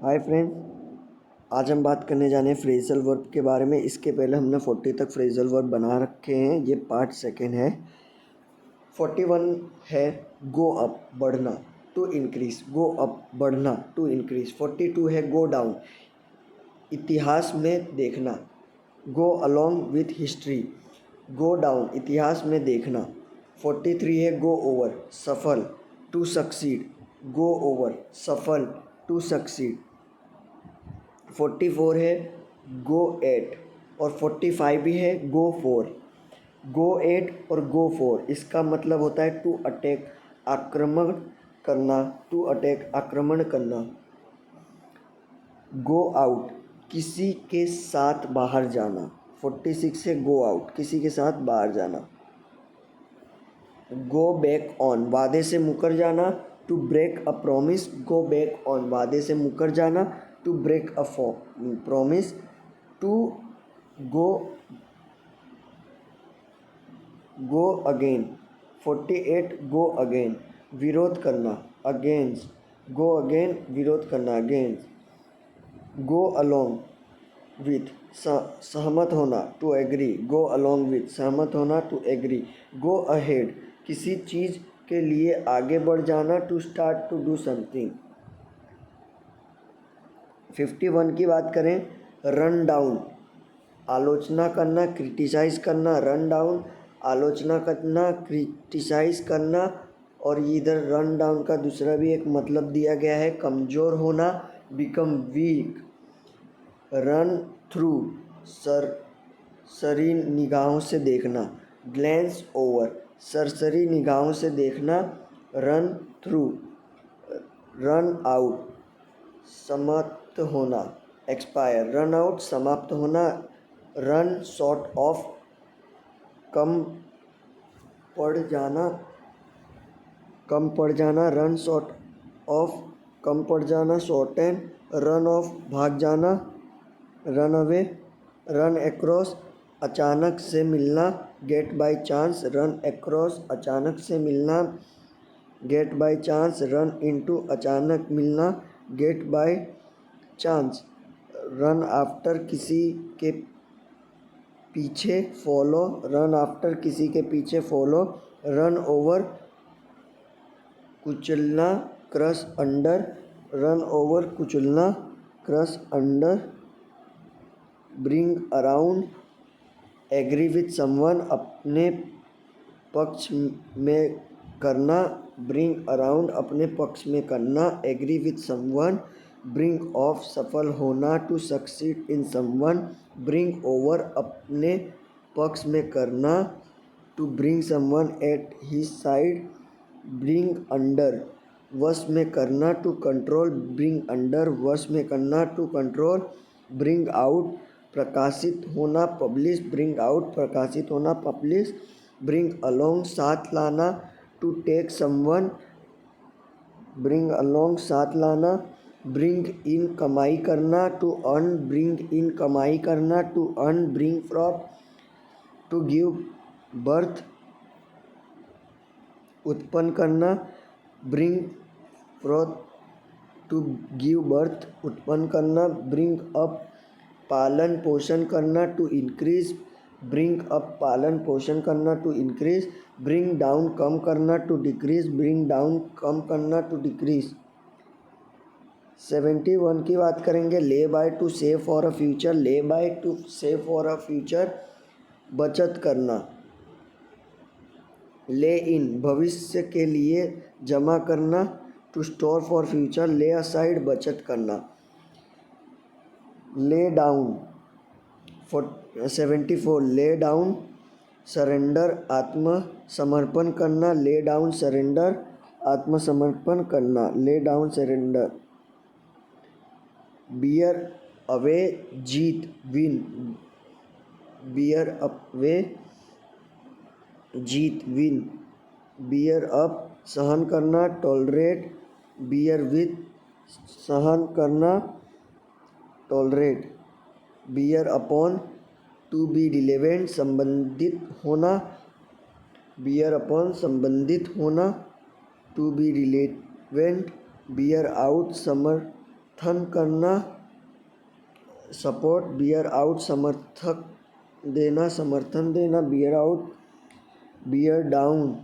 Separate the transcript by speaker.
Speaker 1: Hi friends, आज हम बात करने जाने फ्रेजल वर्ब के बारे में। इसके पहले हमने 40 तक फ्रेजल वर्ब बना रखे हैं। ये पार्ट सेकेंड है। 41 है गो अप, बढ़ना, टू इंक्रीज। गो अप, बढ़ना, टू इंक्रीज। 42 है गो डाउन, इतिहास में देखना। Go along with history, go down, इतिहास में देखना। 43 है गो ओवर, सफल, टू सक्सीड। गो ओवर, सफल, टू सक्सीड। 44 है गो एट और 45 भी है गो फोर। गो एट और गो फोर, इसका मतलब होता है टू अटैक, आक्रमण करना। टू अटैक, आक्रमण करना। गो आउट, किसी के साथ बाहर जाना। 46 है गो आउट, किसी के साथ बाहर जाना। गो बैक ऑन, वादे से मुकर जाना। To break a promise, go back on, वादे से मुकर जाना। To break a promise. To go again. 48 go again, विरोध करना, अगेंस्ट। गो अगेन, विरोध करना, अगेंस्ट। गो अलोंग विथ, सहमत होना, to agree. Go along with, सहमत होना, टू एग्री। गो अहेड, किसी चीज़ के लिए आगे बढ़ जाना। To start to do something. 51 की बात करें, रन डाउन, आलोचना करना, क्रिटिसाइज करना। रन डाउन, आलोचना करना, क्रिटिसाइज करना। और इधर रन डाउन का दूसरा भी एक मतलब दिया गया है, कमज़ोर होना, बिकम वीक। रन थ्रू, सरसरी निगाहों से देखना। ग्लैंस ओवर, सरसरी निगाहों से देखना। Run through. रन आउट, समाप्त होना, एक्सपायर। रन आउट, समाप्त होना। रन शॉर्ट ऑफ, कम पड़ जाना, कम पड़ जाना। रन शॉर्ट ऑफ, कम पड़ जाना, शॉर्टेन। रन ऑफ, भाग जाना, रन अवे। रन अक्रॉस, अचानक से मिलना, get by chance. Run across, अचानक से मिलना, get by chance. Run into, अचानक मिलना, get by chance. Run after, किसी के पीछे, फॉलो। रन आफ्टर, किसी के पीछे, फॉलो। रन ओवर, कुचलना, क्रश अंडर। रन ओवर, कुचलना, crush under. Bring around, agree with someone, अपने पक्ष में करना। ब्रिंग अराउंड, अपने पक्ष में करना, agree with someone. Bring off, सफल होना, to succeed in someone. Bring over, अपने पक्ष में करना, to bring someone at his side. Bring under, वश में करना, टू कंट्रोल। ब्रिंग अंडर, वश में करना, टू कंट्रोल। ब्रिंग आउट, प्रकाशित होना, पब्लिश। ब्रिंग आउट, प्रकाशित होना, पब्लिश। ब्रिंग अलोंग, साथ लाना, to take someone. Bring along, साथ लाना। ब्रिंग इन, कमाई करना, टू अर्न। ब्रिंग इन, कमाई करना, to earn. Bring forth, to give birth, उत्पन्न करना। Bring forth, to give birth, उत्पन्न करना। ब्रिंग अप, पालन पोषण करना, टू इंक्रीज। ब्रिंग अप, पालन पोषण करना, टू इंक्रीज। ब्रिंग डाउन, कम करना, टू डिक्रीज। ब्रिंग डाउन, कम करना, टू डिक्रीज। 71 की बात करेंगे, lay by, to save for a future. Lay by, to save for a future, बचत करना। ले इन, भविष्य के लिए जमा करना, to store for future. Lay aside, बचत करना। ले डाउन, 74 ले डाउन, सरेंडर, आत्मसमर्पण करना। ले डाउन, सरेंडर, आत्मसमर्पण करना। Lay down, surrender. Bear away, जीत, विन। बियर अवे, जीत, विन। बियर अप, सहन करना, टॉलरेट। बियर विथ, सहन करना, tolerate. Bear upon, to be relevant, संबंधित होना। बियर अपॉन, संबंधित होना, to be relevant. Bear out, समर्थन समर्थन करना, सपोर्ट, बियर आउट, समर्थन देना, बियर आउट, बियर डाउन,